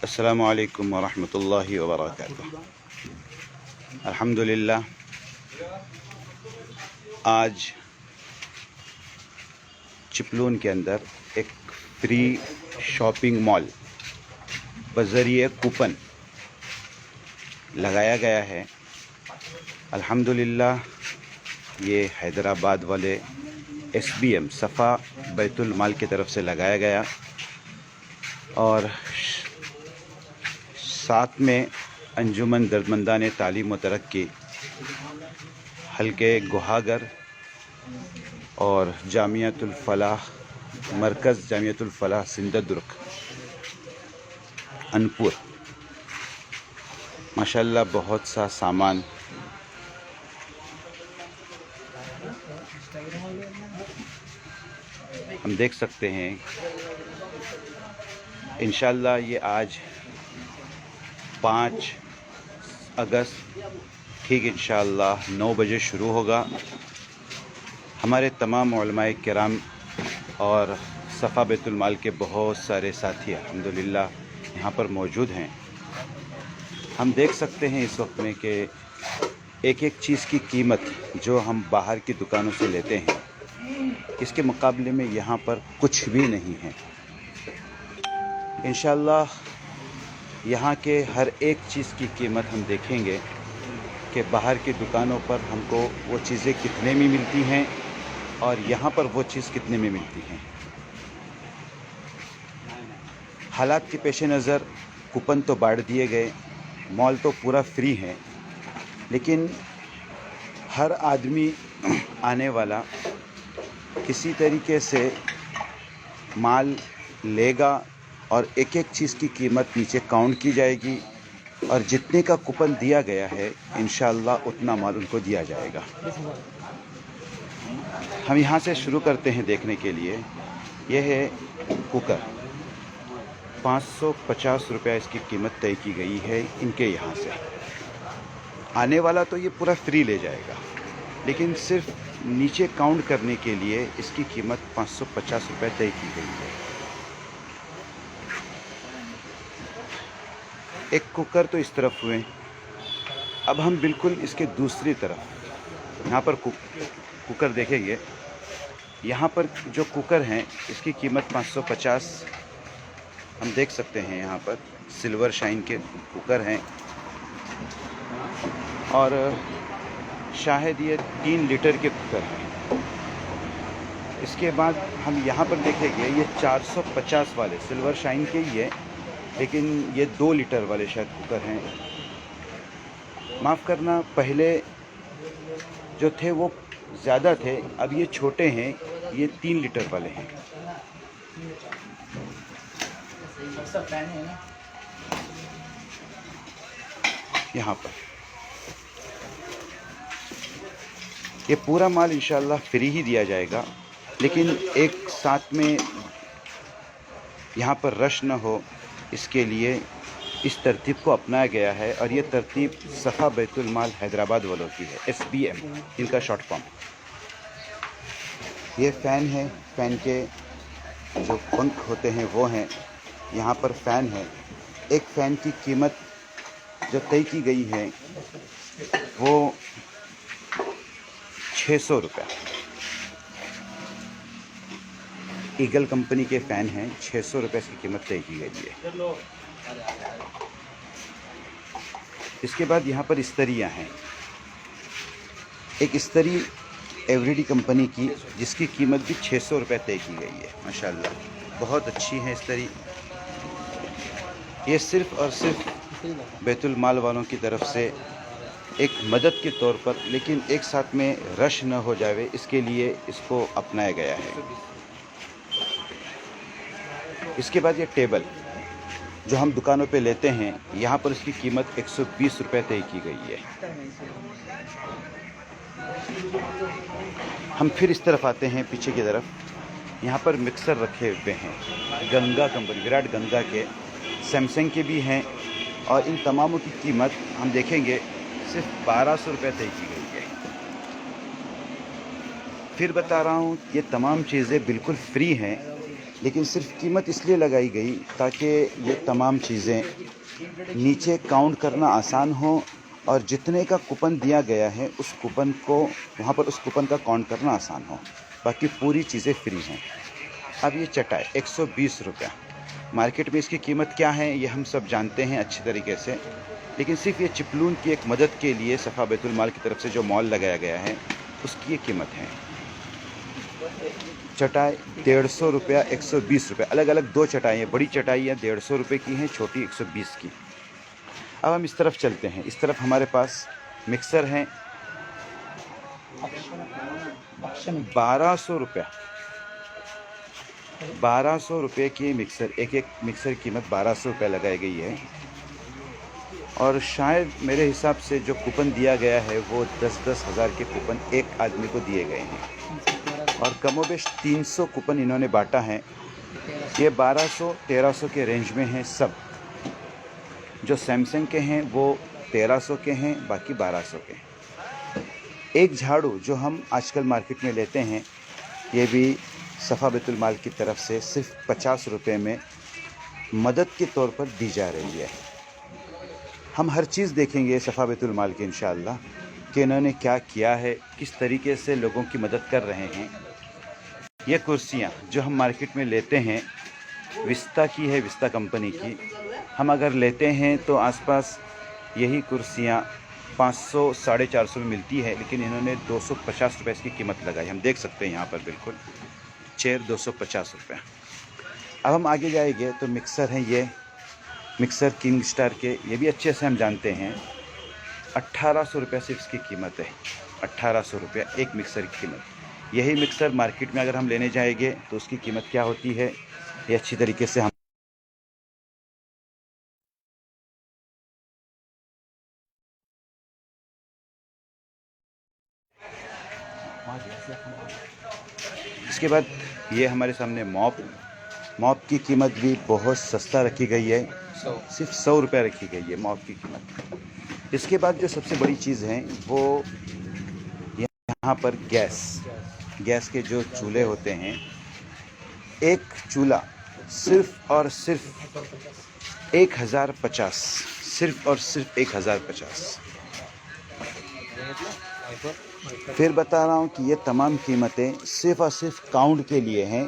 अस्सलामु अलैकुम वरहमतुल्लाहि वबरकातुहू। अल्हम्दुलिल्लाह, आज चिपलून के अंदर एक फ्री शॉपिंग मॉल बज़रिए कूपन लगाया गया है। अल्हम्दुलिल्लाह, ये हैदराबाद वाले SBM सफ़ा बैतुल माल की तरफ से लगाया गया और साथ में अंजुमन दर्दमंदान तालीम व तरक्की, हल्के गुहागर और जामियातुल फलाह मरकज़ जामियातुल फलाह सिंधुदुर्ग अनपुर, माशाल्लाह बहुत सा सामान हम देख सकते हैं। इंशाल्लाह ये आज 5 अगस्त ठीक इंशाल्लाह 9 बजे शुरू होगा। हमारे तमाम उलमाए किराम और सफ़ा बैतुल माल के बहुत सारे साथी अल्हम्दुलिल्लाह यहाँ पर मौजूद हैं। हम देख सकते हैं इस वक्त में कि एक एक चीज़ की कीमत जो हम बाहर की दुकानों से लेते हैं, इसके मुकाबले में यहाँ पर कुछ भी नहीं है। इंशाल्लाह यहाँ के हर एक चीज़ की कीमत हम देखेंगे कि बाहर की दुकानों पर हमको वो चीज़ें कितने में मिलती हैं और यहाँ पर वो चीज़ कितने में मिलती हैं। हालात के पेश नज़र कूपन तो बांट दिए गए, मॉल तो पूरा फ्री है, लेकिन हर आदमी आने वाला किसी तरीके से माल लेगा और एक एक चीज़ की कीमत नीचे काउंट की जाएगी और जितने का कूपन दिया गया है इंशाअल्लाह उतना माल उनको दिया जाएगा। हम यहाँ से शुरू करते हैं देखने के लिए। यह है कुकर, 550 रुपया इसकी कीमत तय की गई है इनके यहाँ से। आने वाला तो ये पूरा फ्री ले जाएगा, लेकिन सिर्फ नीचे काउंट करने के लिए इसकी कीमत 550 रुपये तय की गई है। एक कुकर तो इस तरफ हुए। अब हम बिल्कुल इसके दूसरी तरफ यहाँ पर कुकर देखेंगे। यहाँ पर जो कुकर हैं इसकी कीमत 550 हम देख सकते हैं। यहाँ पर सिल्वर शाइन के कुकर हैं और शायद ये 3 लीटर के कुकर हैं। इसके बाद हम यहाँ पर देखेंगे ये 450 वाले सिल्वर शाइन के ही है, लेकिन ये 2 लीटर वाले शायद कुकर हैं। माफ़ करना, पहले जो थे वो ज़्यादा थे, अब ये छोटे हैं, ये 3 लीटर वाले हैं। यहाँ पर ये पूरा माल इंशाल्लाह फ्री ही दिया जाएगा, लेकिन एक साथ में यहाँ पर रश न हो इसके लिए इस तरतीब को अपनाया गया है। और ये तरतीब सफ़ा बैतुल माल हैदराबाद वालों की है, SBM इनका शॉर्ट फॉर्म। ये फ़ैन है, फ़ैन के जो पंख होते हैं वो हैं। यहाँ पर फ़ैन है। एक फ़ैन की कीमत जो तय की गई है वो 600 रुपये। ईगल कंपनी के फ़ैन हैं, 600 रुपये इसकी कीमत तय की गई है। इसके बाद यहाँ पर इस्तरियाँ हैं। एक इस्तरी एवरीडी कंपनी की जिसकी कीमत भी 600 रुपये तय की गई है। माशाल्लाह बहुत अच्छी है इस्तरी। ये सिर्फ़ और सिर्फ बैतुल माल वालों की तरफ से एक मदद के तौर पर, लेकिन एक साथ में रश न हो जाए इसके लिए इसको अपनाया गया है। इसके बाद ये टेबल जो हम दुकानों पे लेते हैं, यहाँ पर इसकी कीमत 120 रुपये तय की गई है। हम फिर इस तरफ आते हैं पीछे की तरफ। यहाँ पर मिक्सर रखे हुए हैं, गंगा कंपनी, विराट गंगा के, सैमसंग के भी हैं और इन तमामों की कीमत हम देखेंगे सिर्फ 1200 रुपये तय की गई है। फिर बता रहा हूँ, ये तमाम चीज़ें बिल्कुल फ्री हैं लेकिन सिर्फ कीमत इसलिए लगाई गई ताकि ये तमाम चीज़ें नीचे काउंट करना आसान हो और जितने का कूपन दिया गया है उस कूपन को वहाँ पर उस कूपन का काउंट करना आसान हो। बाकी पूरी चीज़ें फ्री हैं। अब ये चटाई 120 रुपया। मार्केट में इसकी कीमत क्या है ये हम सब जानते हैं अच्छी तरीके से, लेकिन सिर्फ ये चिपलून की एक मदद के लिए सफ़ा बैतुल माल की तरफ से जो मॉल लगाया गया है उसकी ये कीमत है। चटाई 150 रुपया, 120 रुपये, अलग अलग दो चटाइयाँ, बड़ी चटाइयाँ 150 रुपये की हैं, छोटी 120 की। अब हम इस तरफ चलते हैं। इस तरफ हमारे पास मिक्सर हैं 1200 रुपया, 1200 रुपये की मिक्सर, एक मिक्सर की कीमत 1200 रुपये लगाई गई है। और शायद मेरे हिसाब से जो कूपन दिया गया है वो 10-10 हज़ार के कूपन एक आदमी को दिए गए हैं और कमोबेश 300 कूपन इन्होंने बांटा है। ये 1200-1300 के रेंज में हैं सब। जो सैमसंग के हैं वो 1300 के हैं, बाकी 1200 के हैं। एक झाड़ू जो हम आजकल मार्केट में लेते हैं ये भी सफ़ा बैतुल माल की तरफ से सिर्फ 50 रुपये में मदद के तौर पर दी जा रही है। हम हर चीज़ देखेंगे सफ़ा बैतुल माल की इंशाअल्लाह कि इन्होंने क्या किया है, किस तरीके से लोगों की मदद कर रहे हैं। ये कुर्सियाँ जो हम मार्केट में लेते हैं विस्ता की है, विस्ता कंपनी की। हम अगर लेते हैं तो आसपास यही कुर्सियाँ 500-450 में मिलती है, लेकिन इन्होंने 250 रुपये इसकी कीमत लगाई। हम देख सकते हैं यहाँ पर बिल्कुल चेयर 250 रुपये। अब हम आगे जाएंगे तो मिक्सर हैं, ये मिक्सर किंग स्टार के, ये भी अच्छे से हम जानते हैं। 1800 रुपये से इसकी कीमत है, 1800 रुपये एक मिक्सर की कीमत। यही मिक्सर मार्केट में अगर हम लेने जाएंगे तो उसकी कीमत क्या होती है ये अच्छी तरीके से हम इसके बाद ये हमारे सामने मॉप की कीमत भी बहुत सस्ता रखी गई है, सिर्फ 100 रुपये रखी गई है मॉप की कीमत। इसके बाद जो सबसे बड़ी चीज़ है वो यहाँ पर गैस के जो चूल्हे होते हैं, एक चूल्हा सिर्फ और सिर्फ 1050, सिर्फ और सिर्फ 1050। फिर बता रहा हूँ कि ये तमाम कीमतें सिर्फ और सिर्फ काउंट के लिए हैं।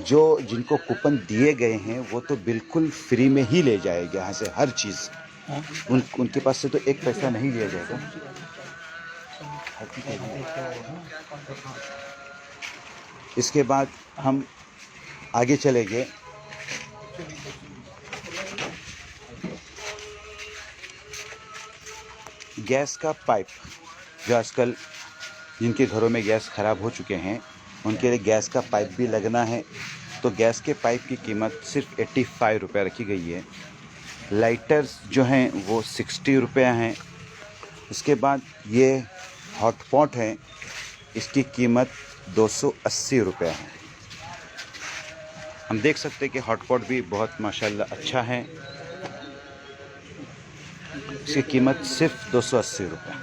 जो जिनको कूपन दिए गए हैं वो तो बिल्कुल फ्री में ही ले जाएंगे यहाँ से हर चीज़। उनके पास से तो एक पैसा नहीं लिया जाएगा। इसके बाद हम आगे चलेंगे। गैस का पाइप, जो आजकल जिनके घरों में गैस ख़राब हो चुके हैं उनके लिए गैस का पाइप भी लगना है, तो गैस के पाइप की कीमत सिर्फ 85 रुपये रखी गई है। लाइटर्स जो हैं वो 60 रुपये हैं। उसके बाद ये हॉटपॉट है, इसकी कीमत 280 रुपये है। हम देख सकते हैं कि हॉटपॉट भी बहुत माशाल्लाह अच्छा है। इसकी कीमत सिर्फ 280 रुपये।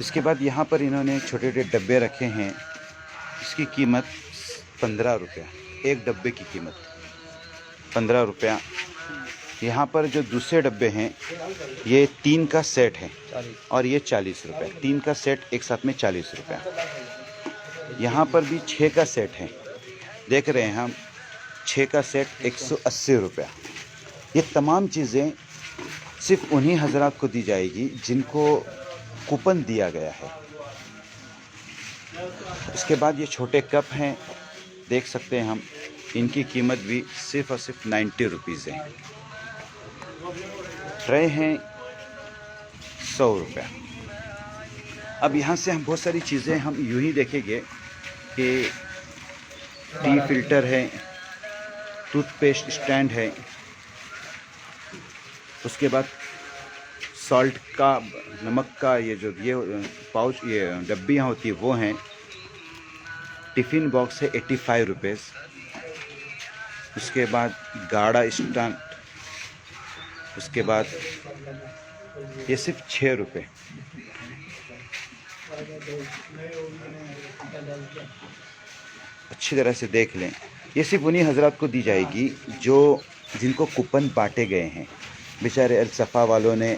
इसके बाद यहाँ पर इन्होंने छोटे छोटे डब्बे रखे हैं, इसकी कीमत 15 रुपया, एक डब्बे की कीमत 15 रुपया। यहाँ पर जो दूसरे डब्बे हैं ये 3 का सेट है और ये 40 रुपये, 3 का सेट एक साथ में 40 रुपया। यहाँ पर भी 6 का सेट है, देख रहे हैं हम, 6 का सेट 180 रुपया। ये तमाम चीज़ें सिर्फ उन्हीं हजरात को दी जाएगी जिनको कूपन दिया गया है। इसके बाद ये छोटे कप हैं, देख सकते हैं हम, इनकी कीमत भी सिर्फ और सिर्फ 90 रुपीज़ है। ट्रे हैं 100 रुपये। अब यहाँ से हम बहुत सारी चीज़ें हम यूँ ही देखेंगे कि टी फिल्टर है, टूथपेस्ट स्टैंड है, उसके बाद सॉल्ट का, नमक का ये जो ये पाउच, ये डब्बियाँ होती है वो हैं। टिफ़िन बॉक्स है 85 रुपीज़। उसके बाद गाढ़ा स्टैंड, उसके बाद ये सिर्फ 6 रुपये। अच्छी तरह से देख लें, ये सिर्फ उन्हीं हजरात को दी जाएगी जो जिनको कूपन बांटे गए हैं। बेचारे अल सफ़ा वालों ने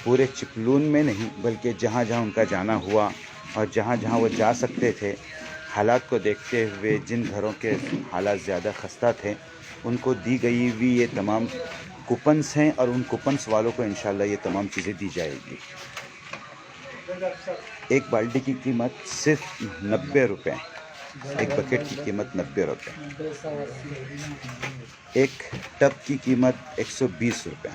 पूरे चिपलून में नहीं बल्कि जहाँ जहाँ उनका जाना हुआ और जहाँ जहाँ वो जा सकते थे, हालात को देखते हुए जिन घरों के हालात ज़्यादा खस्ता थे उनको दी गई हुई ये तमाम कूपन्स हैं और उन कूपन्स वालों को इंशाल्लाह ये तमाम चीज़ें दी जाएगी। एक बाल्टी की कीमत सिर्फ 90 रुपये, एक बकेट की कीमत 90 रुपये, एक टब की कीमत 120 रुपये।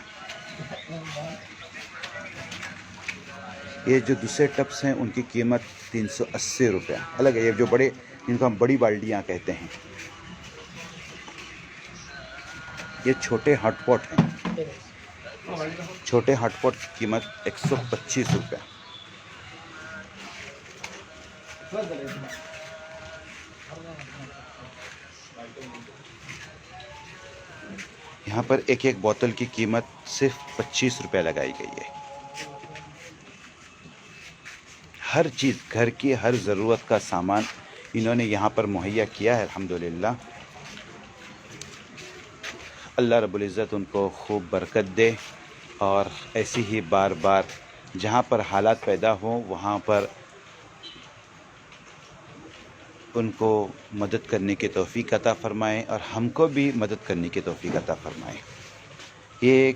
ये जो दूसरे टब्स हैं उनकी कीमत 380 रुपये अलग है। ये जो बड़े, जिनको हम बड़ी बाल्टियाँ कहते हैं, ये छोटे हॉटपॉट हैं। छोटे हॉटपॉट की कीमत 125 रुपये। यहाँ पर एक एक बोतल की कीमत सिर्फ 25 रुपये लगाई गई है। हर चीज़, घर की हर ज़रूरत का सामान इन्होंने यहाँ पर मुहैया किया है अल्हम्दुलिल्लाह। अल्लाह रब्बुल इज़्ज़त उनको खूब बरकत दे और ऐसी ही बार बार जहाँ पर हालात पैदा हों वहाँ पर उनको मदद करने की तौफ़ीक अता फ़रमाएँ और हमको भी मदद करने की तौफ़ीक अता फ़रमाएँ। ये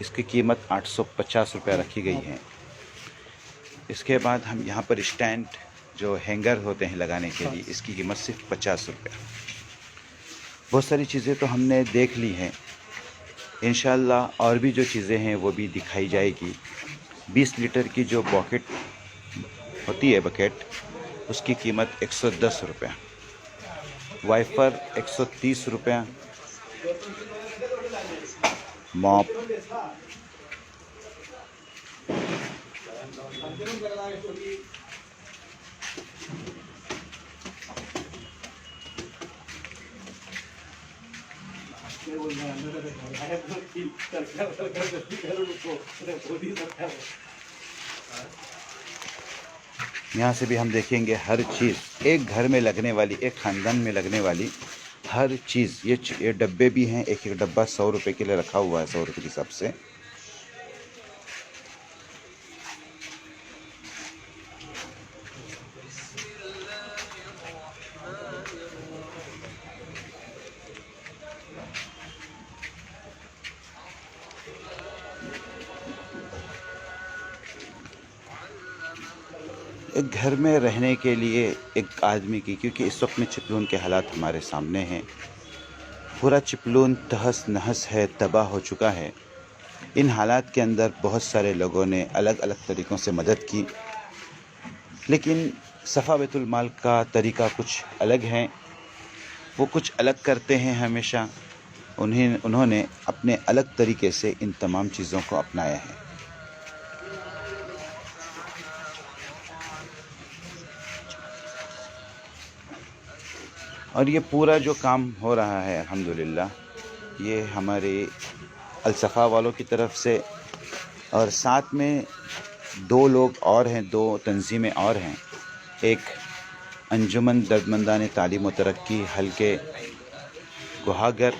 इसकी कीमत 850 रुपये रखी गई है। इसके बाद हम यहाँ पर स्टैंड जो हैंगर होते हैं लगाने के लिए, इसकी कीमत सिर्फ 50 रुपये। बहुत सारी चीज़ें तो हमने देख ली हैं, इंशाअल्लाह और भी जो चीज़ें हैं वो भी दिखाई जाएगी। 20 लीटर की जो बकेट होती है, बकेट, उसकी कीमत 110 रुपये, वाइफर 130 रुपये, मॉप यहाँ से भी हम देखेंगे हर चीज़, एक घर में लगने वाली, एक ख़ानदान में लगने वाली हर चीज़। ये डब्बे भी हैं, एक एक डब्बा 100 रुपये के लिए रखा हुआ है, 100 रुपये के हिसाब से। एक घर में रहने के लिए एक आदमी की, क्योंकि इस वक्त में चिपलून के हालात हमारे सामने हैं, पूरा चिपलून तहस नहस है, तबाह हो चुका है। इन हालात के अंदर बहुत सारे लोगों ने अलग अलग तरीक़ों से मदद की, लेकिन सफ़ा बैतुल माल का तरीक़ा कुछ अलग है। वो कुछ अलग करते हैं हमेशा। उन्होंने अपने अलग तरीक़े से इन तमाम चीज़ों को अपनाया है। और ये पूरा जो काम हो रहा है अल्हम्दुलिल्लाह, ये हमारे अल सफ़ा वालों की तरफ से, और साथ में 2 लोग और हैं, 2 तंजीमें और हैं। एक अंजुमन दर्दमंदान तालीम व तरक्की हल्के गुहागर,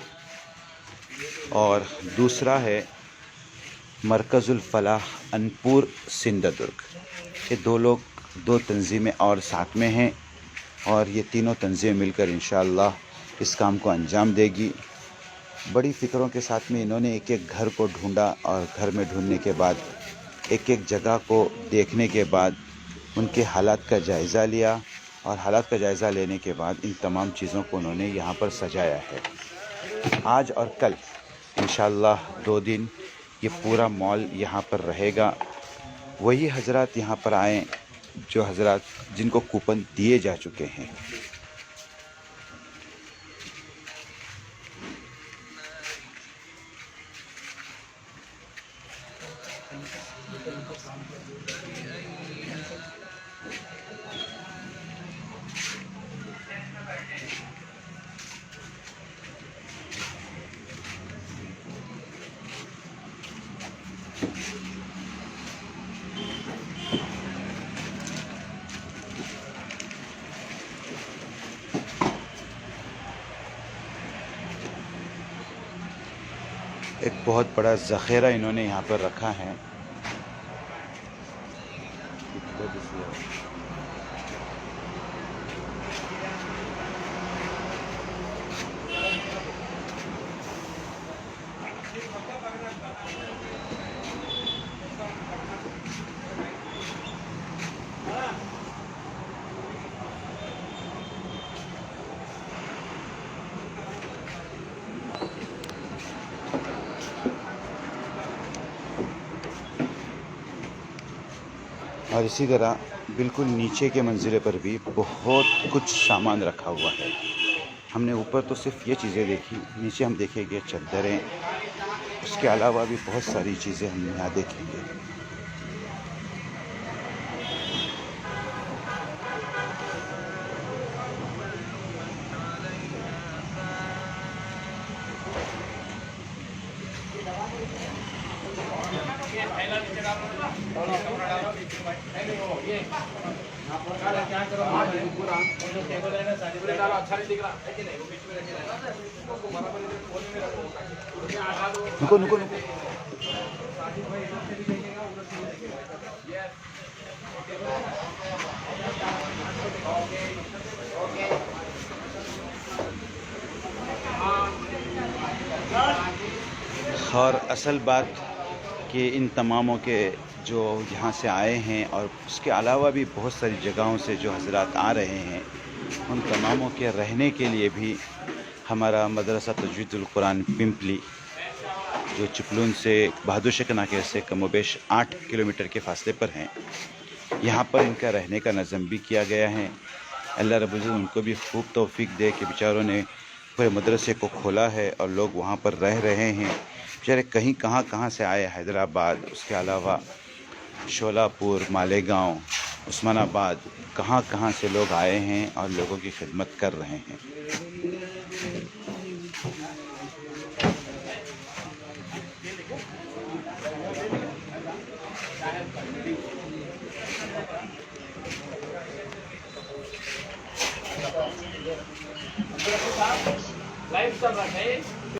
और दूसरा है मरकज़ुल फ़लाह अनपुर सिंधुदुर्ग। ये 2 लोग, 2 तंजीमें और साथ में हैं, और ये तीनों तंजीमें मिलकर इंशाअल्लाह इस काम को अंजाम देगी। बड़ी फ़िक्रों के साथ में इन्होंने एक एक घर को ढूंढा, और घर में ढूंढने के बाद एक एक जगह को देखने के बाद उनके हालात का जायज़ा लिया, और हालात का जायज़ा लेने के बाद इन तमाम चीज़ों को उन्होंने यहाँ पर सजाया है। आज और कल इंशाअल्लाह 2 दिन ये पूरा मॉल यहाँ पर रहेगा। वही हजरात यहाँ पर आएँ जो हजरात जिनको कूपन दिए जा चुके हैं। एक बहुत बड़ा ज़ख़ीरा इन्होंने यहाँ पर रखा है। और इसी तरह बिल्कुल नीचे के मंजिले पर भी बहुत कुछ सामान रखा हुआ है। हमने ऊपर तो सिर्फ ये चीज़ें देखी, नीचे हम देखेंगे चद्दरें, उसके अलावा भी बहुत सारी चीज़ें हम यहाँ देखेंगे। नुको नुको नुको। और असल बात कि इन तमामों के जो यहाँ से आए हैं और उसके अलावा भी बहुत सारी जगहों से जो हज़रात आ रहे हैं, उन तमामों के रहने के लिए भी हमारा मदरसा तजवीदुल कुरान पिंपली, जो चिपलून से बहादुर शाह के नाके से कमोबेश 8 किलोमीटर के फासले पर हैं, यहाँ पर इनका रहने का नज़म भी किया गया है। अल्लाह रब्बुल इज़्ज़त उनको भी खूब तौफीक दे कि बेचारों ने पूरे मदरसे को खोला है और लोग वहाँ पर रह रहे हैं। बेचारे कहीं कहाँ से आए, हैदराबाद, उसके अलावा शोलापुर, मालेगांव, उस्मानाबाद, कहाँ से लोग आए हैं और लोगों की खिदमत कर रहे हैं। लाइव चल रहा है।